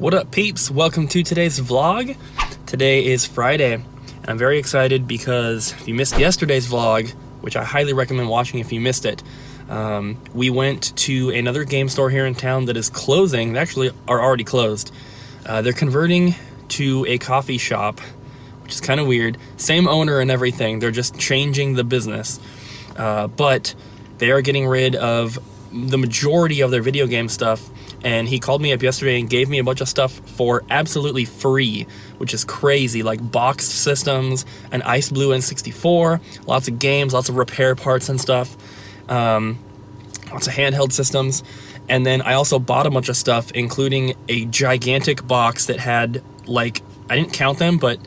What up, peeps? Welcome to today's vlog. Today is Friday, and I'm very excited because if you missed yesterday's vlog, which I highly recommend watching if you missed it, we went to another game store here in town that is closing. They actually are already closed. They're converting to a coffee shop, which is kind of weird. Same owner and everything. They're just changing the business. But they are getting rid of the majority of their video game stuff. And he called me up yesterday and gave me a bunch of stuff for absolutely free, which is crazy, like boxed systems, an Ice Blue N64, lots of games, lots of repair parts and stuff, lots of handheld systems. And then I also bought a bunch of stuff, including a gigantic box that had, like, I didn't count them, but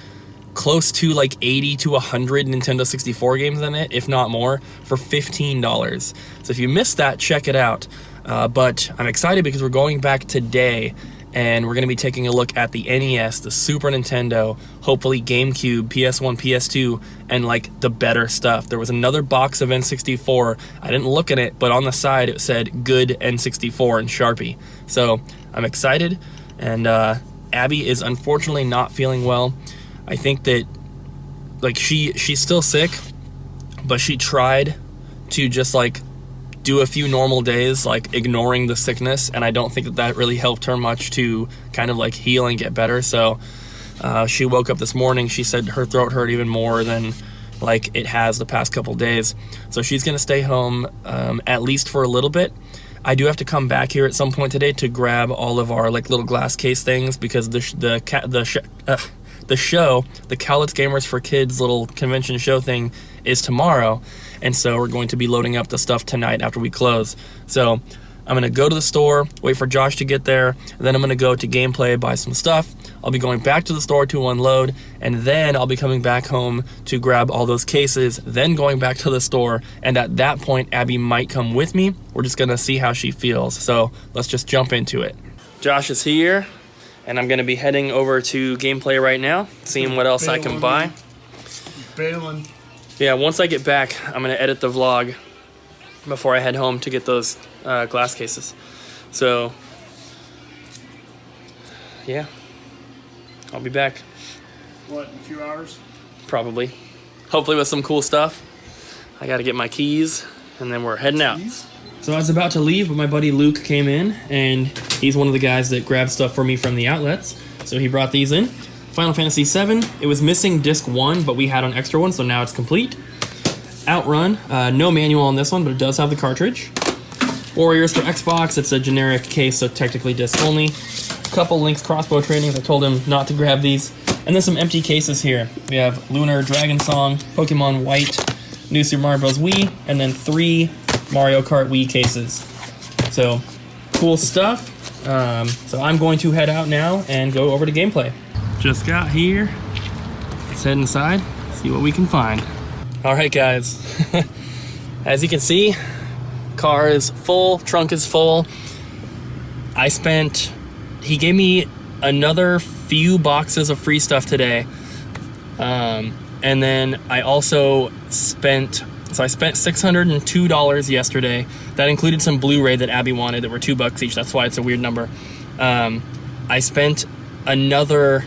close to like 80 to 100 Nintendo 64 games in it, if not more, for $15. So if you missed that, check it out. But I'm excited because we're going back today and we're going to be taking a look at the NES, the Super Nintendo, hopefully GameCube, PS1, PS2, and like the better stuff. There was another box of N64. I didn't look at it, but on the side it said good N64 in Sharpie. So I'm excited, and Abby is unfortunately not feeling well. I think that like she's still sick, but she tried to just like do a few normal days, like ignoring the sickness, and I don't think that really helped her much to kind of like heal and get better. So she woke up this morning, she said her throat hurt even more than like it has the past couple days. So she's gonna stay home at least for a little bit. I do have to come back here at some point today to grab all of our like little glass case things, because the show, the Cowlitz Gamers for Kids little convention show thing, is tomorrow, and so we're going to be loading up the stuff tonight after we close. So I'm gonna go to the store, wait for Josh to get there, and then I'm gonna go to Gameplay, buy some stuff. I'll be going back to the store to unload, and then I'll be coming back home to grab all those cases, then going back to the store, and at that point Abby might come with me. We're just gonna see how she feels, so let's just jump into it. Josh is here, and I'm gonna be heading over to Gameplay right now, seeing what else I can buy. Bailing. Yeah, once I get back, I'm gonna edit the vlog before I head home to get those glass cases. So, yeah, I'll be back. What, in a few hours? Probably. Hopefully with some cool stuff. I gotta get my keys, and then we're heading out. So I was about to leave, but my buddy Luke came in, and he's one of the guys that grabbed stuff for me from the outlets. So he brought these in. Final Fantasy VII. It was missing disc 1, but we had an extra one, so now it's complete. Outrun. No manual on this one, but it does have the cartridge. Warriors for Xbox. It's a generic case, so technically disc only. Couple Link's crossbow trainings. I told him not to grab these. And then some empty cases here. We have Lunar Dragon Song, Pokemon White, New Super Mario Bros. Wii, and then 3 Mario Kart Wii cases. So, cool stuff. So I'm going to head out now and go over to Gameplay. Just got here. Let's head inside, see what we can find. All right, guys. As you can see, car is full, trunk is full. He gave me another few boxes of free stuff today. And then I also spent $602 yesterday. That included some Blu-ray that Abby wanted that were $2 each. That's why it's a weird number. I spent another,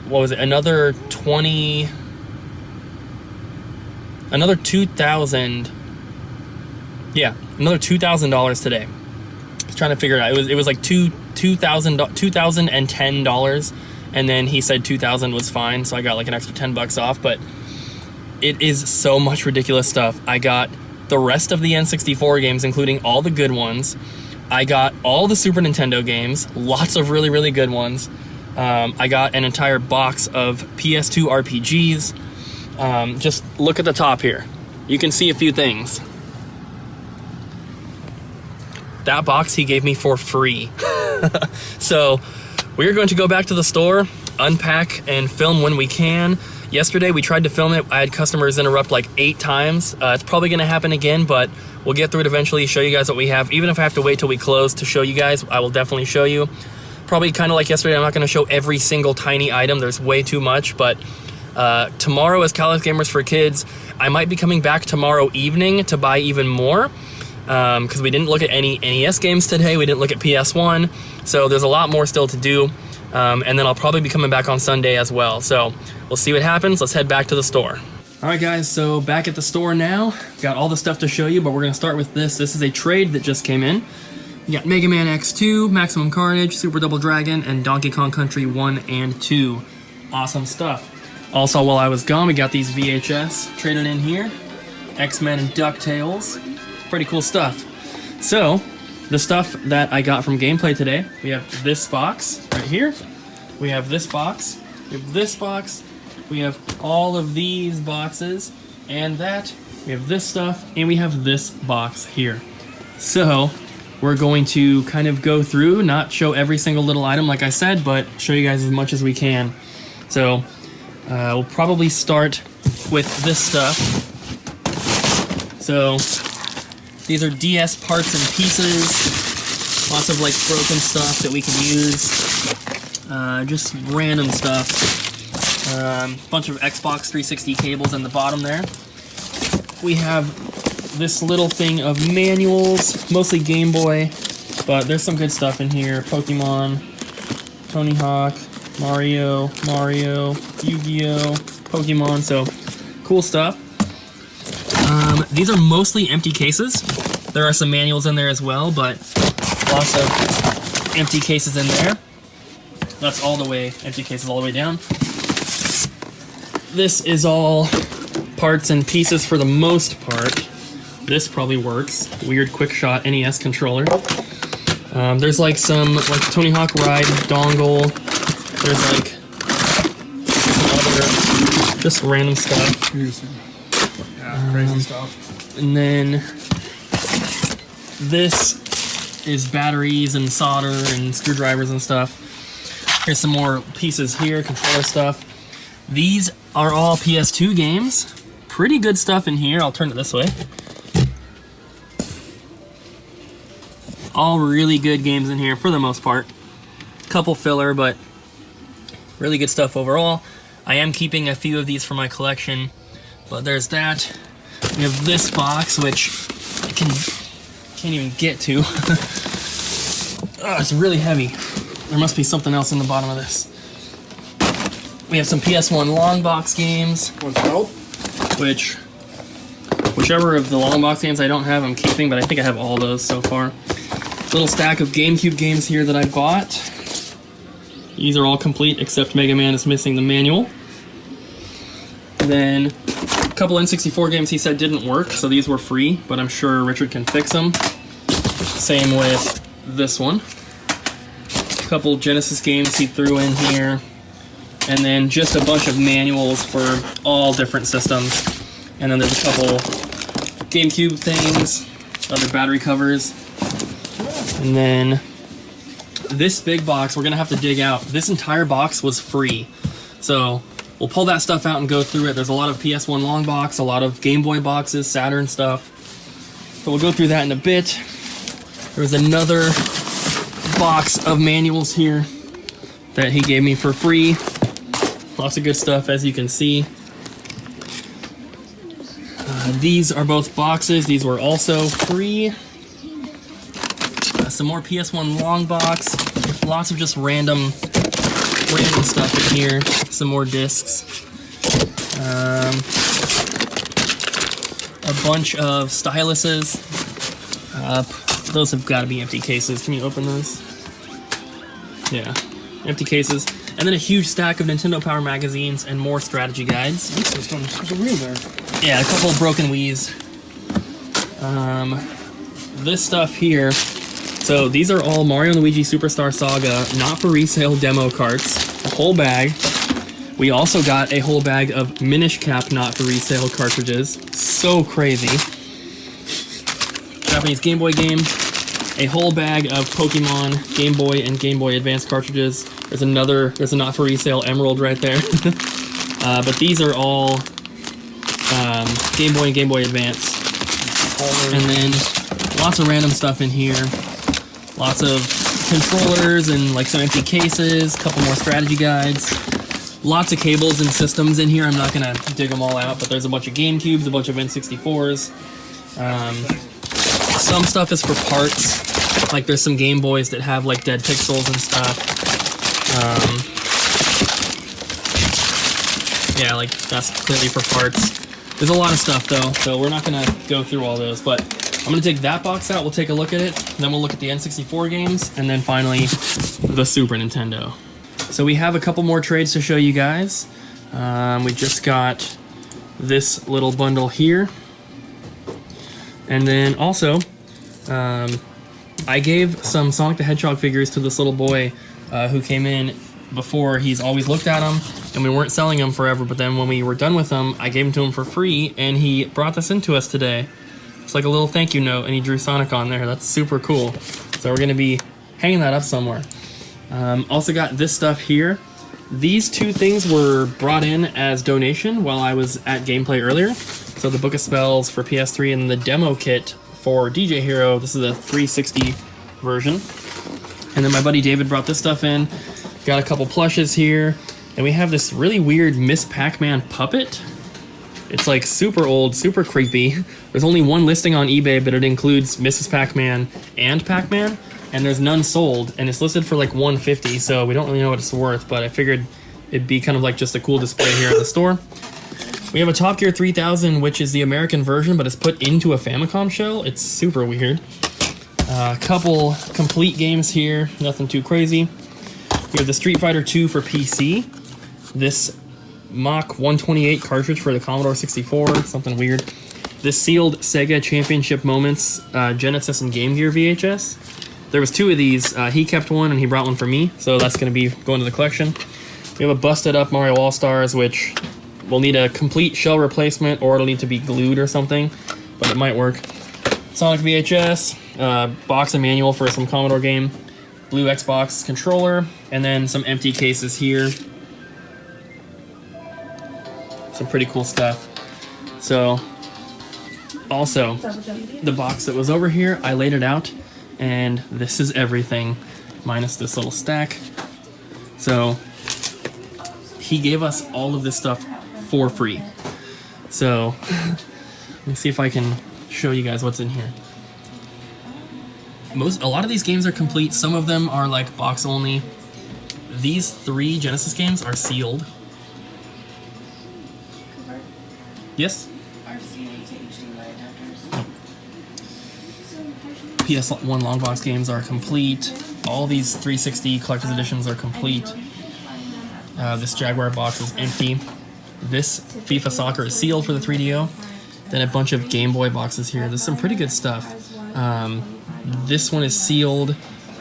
what was it? Another $2,000. Yeah, another $2,000 today. I was trying to figure it out. It was like $2,010, and then he said $2,000 was fine, so I got like an extra $10 off. But it is so much ridiculous stuff. I got the rest of the N64 games, including all the good ones. I got all the Super Nintendo games, lots of really, really good ones. I got an entire box of PS2 RPGs. Just look at the top here. You can see a few things. That box he gave me for free. So we're going to go back to the store, unpack, and film when we can. Yesterday we tried to film it. I had customers interrupt like 8 times. It's probably going to happen again, but we'll get through it eventually, show you guys what we have. Even if I have to wait till we close to show you guys, I will definitely show you. Probably kind of like yesterday, I'm not going to show every single tiny item. There's way too much, but tomorrow is Cowlitz Gamers for Kids. I might be coming back tomorrow evening to buy even more. because we didn't look at any NES games today. We didn't look at PS1, so there's a lot more still to do. And then I'll probably be coming back on Sunday as well. So we'll see what happens. Let's head back to the store. All right, guys, so back at the store now. Got all the stuff to show you, but we're going to start with this. This is a trade that just came in. You got Mega Man X2, Maximum Carnage, Super Double Dragon, and Donkey Kong Country 1 and 2. Awesome stuff. Also, while I was gone, we got these VHS traded in here. X-Men and DuckTales. Pretty cool stuff. So, the stuff that I got from gameplay today, we have this box right here. We have this box. We have this box. We have all of these boxes and that. We have this stuff and we have this box here. So we're going to kind of go through, not show every single little item like I said, but show you guys as much as we can. So we'll probably start with this stuff. So these are DS parts and pieces. Lots of like broken stuff that we can use. Just random stuff. Bunch of Xbox 360 cables in the bottom there. We have this little thing of manuals, mostly Game Boy, but there's some good stuff in here. Pokemon, Tony Hawk, Mario, Yu-Gi-Oh, Pokemon, so cool stuff. These are mostly empty cases. There are some manuals in there as well, but lots of empty cases in there. That's all the way, empty cases all the way down. This is all parts and pieces for the most part. This probably works. Weird quick shot NES controller. There's like some like Tony Hawk Ride dongle. There's like some other just random stuff. Yeah, crazy stuff. And then this is batteries and solder and screwdrivers and stuff. Here's some more pieces here, controller stuff. These are all PS2 games. Pretty good stuff in here. I'll turn it this way. All really good games in here for the most part. Couple filler, but really good stuff overall. I am keeping a few of these for my collection, but there's that. We have this box, which I can't even get to. Oh, it's really heavy. There must be something else in the bottom of this. We have some PS1 long box games. What's out? Whichever of the long box games I don't have, I'm keeping, but I think I have all those so far. Little stack of GameCube games here that I bought. These are all complete except Mega Man is missing the manual. And then a couple N64 games he said didn't work, so these were free, but I'm sure Richard can fix them. Same with this one. A couple Genesis games he threw in here. And then just a bunch of manuals for all different systems. And then there's a couple GameCube things, other battery covers. And then this big box, we're gonna have to dig out. This entire box was free. So we'll pull that stuff out and go through it. There's a lot of PS1 long box, a lot of Game Boy boxes, Saturn stuff. So we'll go through that in a bit. There's another box of manuals here that he gave me for free. Lots of good stuff, as you can see. These are both boxes. These were also free. Some more PS1 long box. Lots of just random stuff in here. Some more discs. A bunch of styluses. Those have got to be empty cases. Can you open those? Yeah, empty cases. And then a huge stack of Nintendo Power magazines and more strategy guides. There's a wheel there. Yeah, a couple of broken Wiis. This stuff here. So these are all Mario & Luigi Superstar Saga, not for resale demo carts. A whole bag. We also got a whole bag of Minish Cap not for resale cartridges. So crazy. Japanese Game Boy game. A whole bag of Pokemon, Game Boy, and Game Boy Advance cartridges. There's a not for resale Emerald right there. But these are all Game Boy and Game Boy Advance. And then lots of random stuff in here. Lots of controllers and like some empty cases, a couple more strategy guides. Lots of cables and systems in here. I'm not gonna dig them all out, but there's a bunch of GameCubes, a bunch of N64s. Some stuff is for parts. Like there's some Game Boys that have like dead pixels and stuff. Yeah, like that's clearly for parts. There's a lot of stuff though, so we're not gonna go through all those, but I'm gonna take that box out, we'll take a look at it, then we'll look at the N64 games, and then finally the Super Nintendo. So we have a couple more trades to show you guys. We just got this little bundle here. And then also, I gave some Sonic the Hedgehog figures to this little boy who came in before. He's always looked at them, and we weren't selling them forever, but then when we were done with them, I gave them to him for free, and he brought this into us today. It's like a little thank you note, and he drew Sonic on there. That's super cool. So we're going to be hanging that up somewhere. Also got this stuff here. These two things were brought in as donation while I was at gameplay earlier. So the Book of Spells for PS3 and the demo kit for DJ Hero. This is a 360 version. And then my buddy David brought this stuff in. Got a couple plushes here. And we have this really weird Miss Pac-Man puppet. It's like super old, super creepy. There's only one listing on eBay, but it includes Mrs. Pac-Man and Pac-Man. And there's none sold, and it's listed for like $150, so we don't really know what it's worth, but I figured it'd be kind of like just a cool display here at the store. We have a Top Gear 3000, which is the American version, but it's put into a Famicom shell. It's super weird. A couple complete games here, nothing too crazy. We have the Street Fighter 2 for PC. This Mach 128 cartridge for the Commodore 64, something weird. This sealed Sega Championship Moments Genesis and Game Gear VHS. There was two of these. He kept one and he brought one for me, so that's going to be going to the collection. We have a busted up Mario All-Stars, which will need a complete shell replacement, or it'll need to be glued or something, but it might work. Sonic VHS, box and manual for some Commodore game, blue Xbox controller, and then some empty cases here. Some pretty cool stuff. So, also, the box that was over here, I laid it out. And this is everything, minus this little stack. So, he gave us all of this stuff for free. So, let me see if I can show you guys what's in here. A lot of these games are complete. Some of them are like box only. These 3 Genesis games are sealed. Yes? PS1 long box games are complete. All these 360 collector's editions are complete. This Jaguar box is empty. This FIFA Soccer is sealed for the 3DO. Then a bunch of Game Boy boxes here. There's some pretty good stuff. This one is sealed.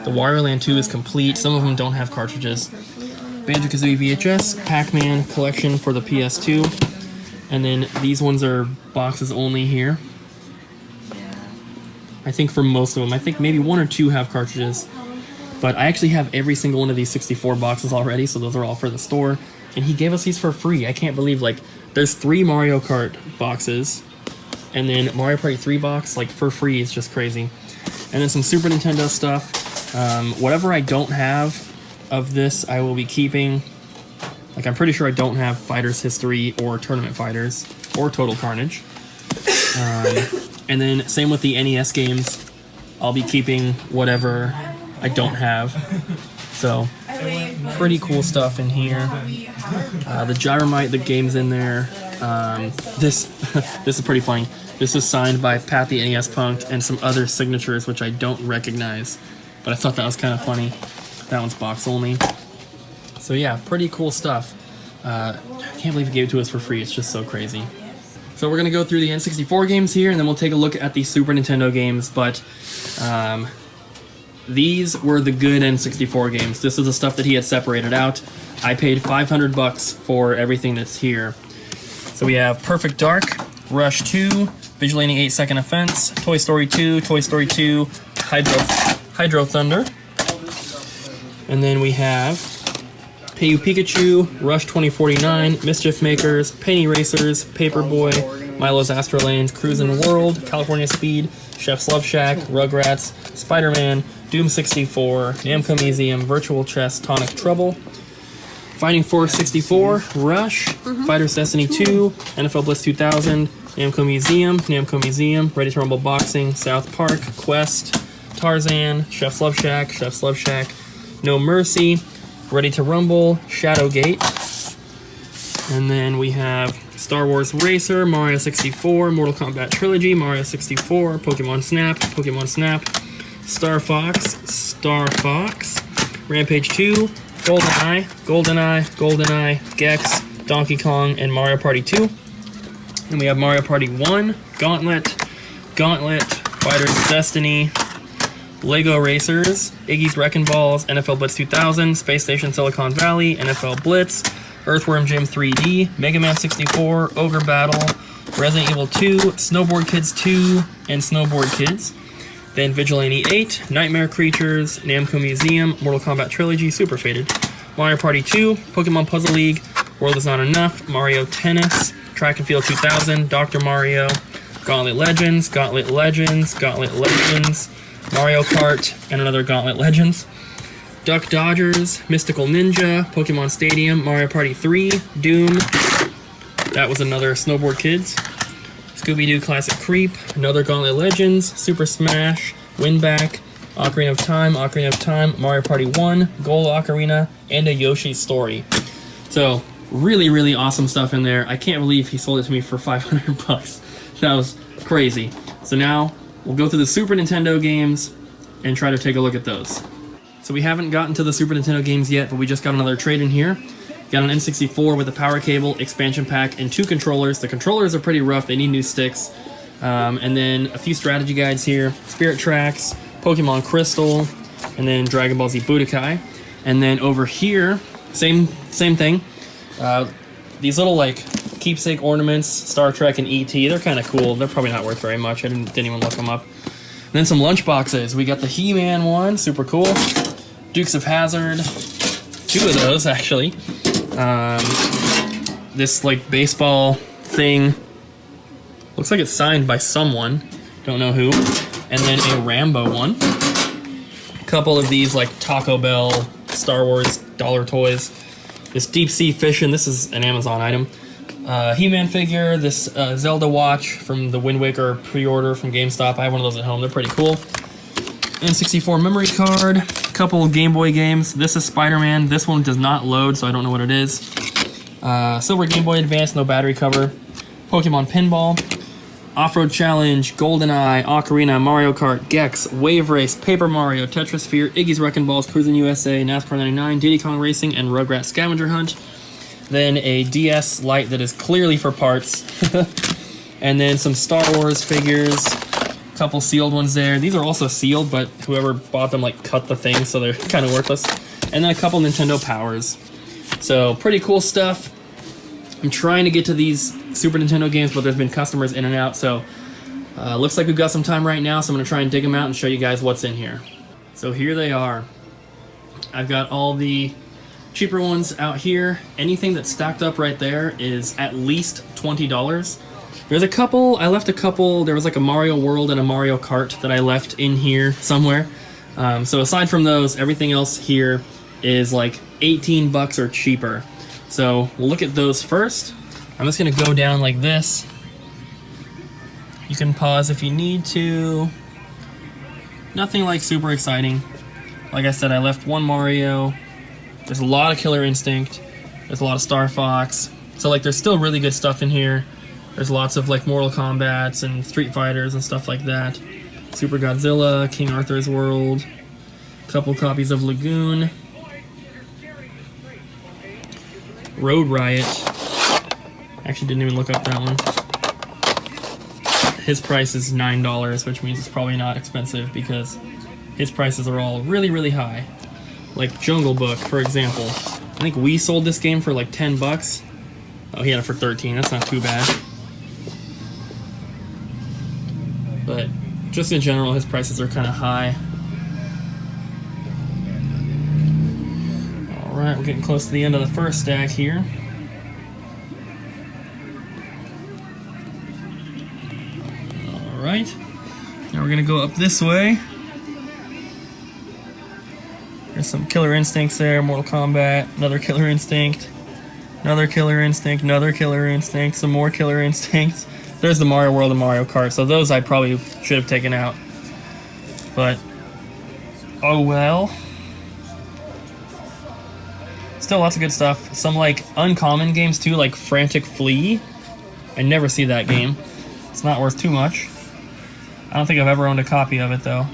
The Wario Land 2 is complete. Some of them don't have cartridges. Banjo-Kazooie VHS, Pac-Man collection for the PS2. And then these ones are boxes only here. I think for most of them. I think maybe 1 or 2 have cartridges. But I actually have every single one of these 64 boxes already, so those are all for the store. And he gave us these for free. I can't believe, like, there's 3 Mario Kart boxes, and then Mario Party 3 box, like, for free. It's just crazy. And then some Super Nintendo stuff. Whatever I don't have of this, I will be keeping. Like, I'm pretty sure I don't have Fighters History or Tournament Fighters or Total Carnage. And then same with the NES games. I'll be keeping whatever I don't have. So, pretty cool stuff in here. The Gyromite, the game's in there. This is pretty funny. This is signed by Pat the NES Punk and some other signatures which I don't recognize. But I thought that was kind of funny. That one's box only. So yeah, pretty cool stuff. I can't believe he gave it to us for free. It's just so crazy. So we're going to go through the N64 games here, and then we'll take a look at the Super Nintendo games, but these were the good N64 games. This is the stuff that he had separated out. I paid $500 for everything that's here. So we have Perfect Dark, Rush 2, Vigilante 8 Second Offense, Toy Story 2, Toy Story 2, Hydro Thunder. And then we have Hey You Pikachu, Rush 2049, Mischief Makers, Penny Racers, Paperboy, Milo's Astro Lanes, Cruisin' World, California Speed, Chef's Love Shack, Rugrats, Spider-Man, Doom 64, Namco Museum, Virtual Chess, Tonic Trouble, Fighting Force 64, Rush, Fighters Destiny 2, NFL Blitz 2000, Namco Museum, Ready to Rumble Boxing, South Park, Quest, Tarzan, Chef's Love Shack, No Mercy, Ready to Rumble, Shadowgate. And then we have Star Wars Racer, Mario 64, Mortal Kombat Trilogy, Mario 64, Pokemon Snap, Star Fox, Rampage 2, GoldenEye, Gex, Donkey Kong, and Mario Party 2. Then we have Mario Party 1, Gauntlet, Fighter's Destiny, Lego Racers, Iggy's Wreckin' Balls, NFL Blitz 2000, Space Station Silicon Valley, NFL Blitz, Earthworm Jim 3D, Mega Man 64, Ogre Battle, Resident Evil 2, Snowboard Kids 2, and Snowboard Kids. Then Vigilante 8, Nightmare Creatures, Namco Museum, Mortal Kombat Trilogy, Super Faded, Mario Party 2, Pokemon Puzzle League, World Is Not Enough, Mario Tennis, Track and Field 2000, Dr. Mario, Gauntlet Legends, Mario Kart, and another Gauntlet Legends. Duck Dodgers, Mystical Ninja, Pokemon Stadium, Mario Party 3, Doom. That was another Snowboard Kids. Scooby-Doo Classic Creep, another Gauntlet Legends, Super Smash, Winback, Ocarina of Time, Mario Party 1, Gold Ocarina, and a Yoshi's Story. So, really, really awesome stuff in there. I can't believe he sold it to me for $500. That was crazy. So now, we'll go through the Super Nintendo games and try to take a look at those. So we haven't gotten to the Super Nintendo games yet, but we just got another trade in here. Got an N64 with a power cable, expansion pack, and 2 controllers. The controllers are pretty rough, they need new sticks. And then a few strategy guides here, Spirit Tracks, Pokemon Crystal, and then Dragon Ball Z Budokai. And then over here, same thing. These little like keepsake ornaments, Star Trek and E.T., they're kind of cool. They're probably not worth very much. I didn't even look them up. And then some lunch boxes. We got the He-Man one, super cool. Dukes of Hazzard, 2 of those actually. This like baseball thing, looks like it's signed by someone, don't know who. And then a Rambo one. A couple of these like Taco Bell, Star Wars dollar toys. This Deep Sea Fishing, this is an Amazon item. He-Man figure, this Zelda watch from the Wind Waker pre-order from GameStop. I have one of those at home, they're pretty cool. N64 memory card, a couple Game Boy games. This is Spider-Man. This one does not load, so I don't know what it is. Silver Game Boy Advance, no battery cover. Pokemon Pinball, Off-Road Challenge, GoldenEye, Ocarina, Mario Kart, Gex, Wave Race, Paper Mario, Tetrasphere, Iggy's Wreckin' Balls, Cruisin' USA, NASCAR 99, Diddy Kong Racing, and Rugrats Scavenger Hunt. Then a DS Lite that is clearly for parts. And then some Star Wars figures. Couple sealed ones there. These are also sealed, but whoever bought them like cut the thing, so they're kind of worthless. And then a couple Nintendo Powers. So pretty cool stuff. I'm trying to get to these Super Nintendo games, but there's been customers in and out, so looks like we've got some time right now, so I'm gonna try and dig them out and show you guys what's in here. So here they are. I've got all the cheaper ones out here. Anything that's stacked up right there is at least $20. There's a couple, I left a couple, there was like a Mario World and a Mario Kart that I left in here somewhere. So aside from those, everything else here is like 18 bucks or cheaper. So we'll look at those first. I'm just gonna go down like this. You can pause if you need to. Nothing like super exciting. Like I said, I left one Mario. There's a lot of Killer Instinct. There's a lot of Star Fox. So like there's still really good stuff in here. There's lots of like Mortal Kombats and Street Fighters and stuff like that. Super Godzilla, King Arthur's World, a couple copies of Lagoon, Road Riot. Actually didn't even look up that one. His price is $9, which means it's probably not expensive because his prices are all really, really high. Like Jungle Book, for example. I think we sold this game for like 10 bucks. Oh, he had it for 13. That's not too bad. But just in general, his prices are kind of high. Alright, we're getting close to the end of the first stack here. Alright, now we're going to go up this way. There's some Killer Instincts there, Mortal Kombat, another Killer Instinct, another Killer Instinct, another Killer Instinct, some more Killer Instincts. There's the Mario World and Mario Kart, so those I probably should have taken out. But, oh well. Still lots of good stuff. Some like uncommon games too, like Frantic Flea. I never see that game. It's not worth too much. I don't think I've ever owned a copy of it though.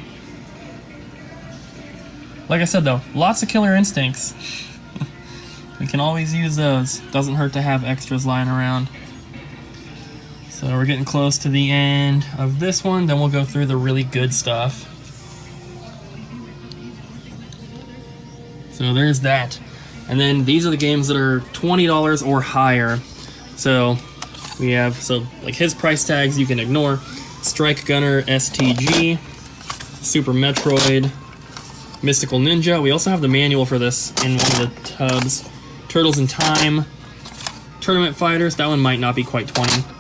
Like I said though, lots of Killer Instincts. We can always use those. Doesn't hurt to have extras lying around. So we're getting close to the end of this one, then we'll go through the really good stuff. So there's that. And then these are the games that are $20 or higher. So we have, like his price tags you can ignore. Strike Gunner STG, Super Metroid, Mystical Ninja. We also have the manual for this in one of the tubs. Turtles in Time, Tournament Fighters. That one might not be quite 20.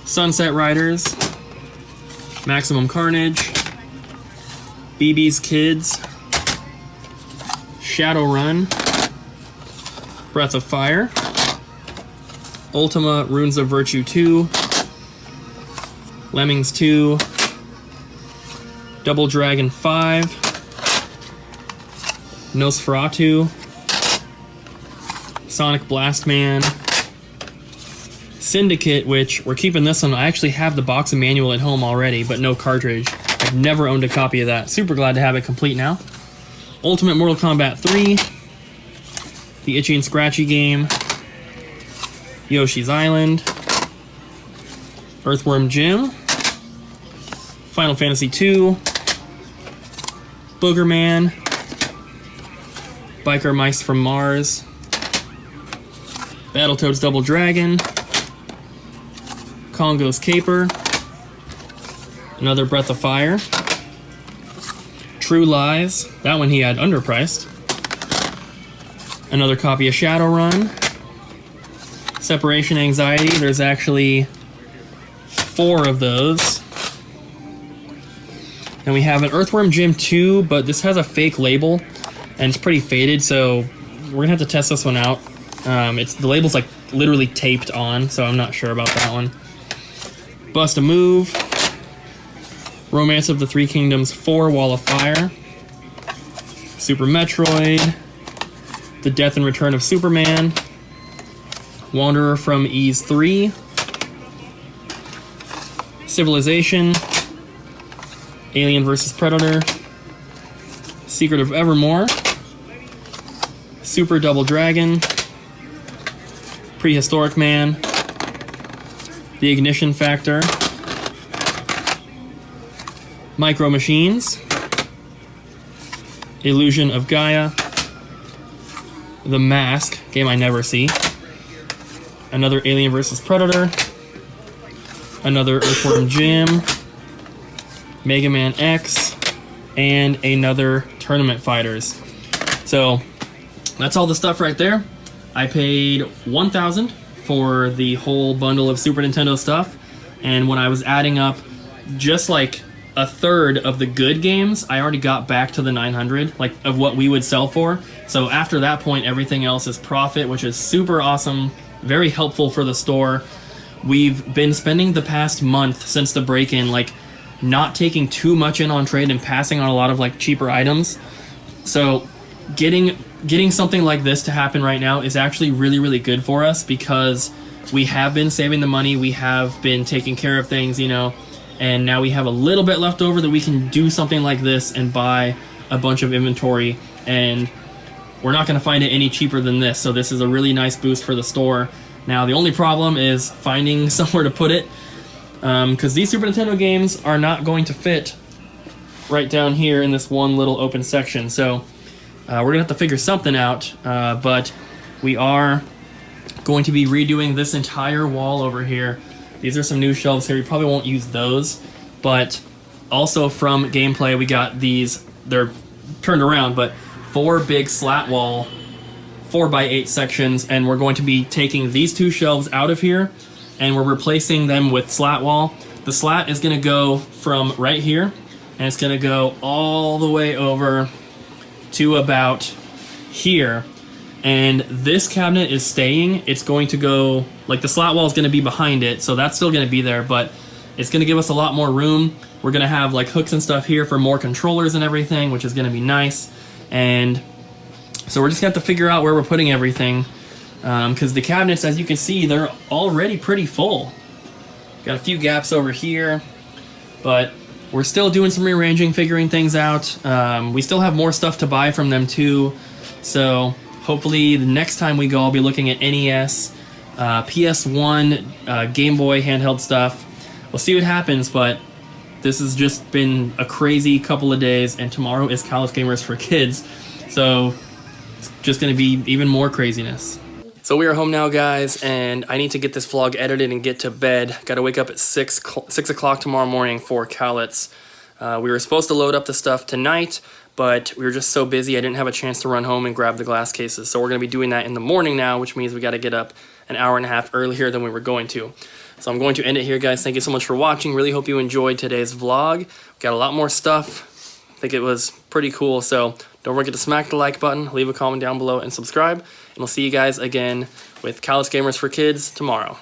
Sunset Riders, Maximum Carnage, BB's Kids, Shadowrun, Breath of Fire, Ultima Runes of Virtue 2, Lemmings 2, Double Dragon 5, Nosferatu, Sonic Blast Man, Syndicate, which we're keeping this one. I actually have the box and manual at home already, but no cartridge. I've never owned a copy of that. Super glad to have it complete now. Ultimate Mortal Kombat 3, the Itchy and Scratchy game, Yoshi's Island, Earthworm Jim, Final Fantasy 2, Boogerman, Biker Mice from Mars, Battletoads Double Dragon, Congo's Caper, another Breath of Fire, True Lies, that one he had underpriced, another copy of Shadowrun, Separation Anxiety, there's actually 4 of those. And we have an Earthworm Jim 2, but this has a fake label, and it's pretty faded, so we're gonna have to test this one out. The label's like literally taped on, so I'm not sure about that one. Bust a Move, Romance of the Three Kingdoms 4, Wall of Fire, Super Metroid, The Death and Return of Superman, Wanderer from Ys 3, Civilization, Alien vs. Predator, Secret of Evermore, Super Double Dragon, Prehistoric Man, The Ignition Factor, Micro Machines, Illusion of Gaia, The Mask, game I never see, another Alien vs. Predator, another Earthworm Jim, Mega Man X, and another Tournament Fighters. So that's all the stuff right there. I paid $1,000 for the whole bundle of Super Nintendo stuff, and when I was adding up just like a third of the good games, I already got back to the 900, like of what we would sell for. So after that point, everything else is profit, which is super awesome, very helpful for the store. We've been spending the past month since the break-in, like not taking too much in on trade and passing on a lot of like cheaper items. So getting something like this to happen right now is actually really, really good for us, because we have been saving the money, we have been taking care of things, you know, and now we have a little bit left over that we can do something like this and buy a bunch of inventory, and we're not going to find it any cheaper than this. So this is a really nice boost for the store. Now the only problem is finding somewhere to put it, because these Super Nintendo games are not going to fit right down here in this one little open section. So we're going to have to figure something out, but we are going to be redoing this entire wall over here. These are some new shelves here. You probably won't use those, but also from gameplay, we got these, they're turned around, but 4 big slat wall 4x8 sections, and we're going to be taking these 2 shelves out of here, and we're replacing them with slat wall. The slat is going to go from right here, and it's going to go all the way over to about here, and this cabinet is staying. It's going to go like the slot wall is going to be behind it, so that's still going to be there, but it's going to give us a lot more room. We're going to have like hooks and stuff here for more controllers and everything, which is going to be nice. And so we're just going to have to figure out where we're putting everything, because the cabinets, as you can see, they're already pretty full. Got a few gaps over here, but we're still doing some rearranging, figuring things out. We still have more stuff to buy from them too, so hopefully the next time we go, I'll be looking at NES, PS1, Game Boy handheld stuff. We'll see what happens, but this has just been a crazy couple of days, and tomorrow is College Gamers for Kids, so it's just going to be even more craziness. So we are home now, guys, and I need to get this vlog edited and get to bed. Got to wake up at 6 o'clock tomorrow morning for Cowlitz. We were supposed to load up the stuff tonight, but we were just so busy I didn't have a chance to run home and grab the glass cases. So we're going to be doing that in the morning now, which means we got to get up an hour and a half earlier than we were going to. So I'm going to end it here, guys. Thank you so much for watching. Really hope you enjoyed today's vlog. We got a lot more stuff. I think it was pretty cool. So don't forget to smack the like button, leave a comment down below, and subscribe. And we'll see you guys again with College Gamers for Kids tomorrow.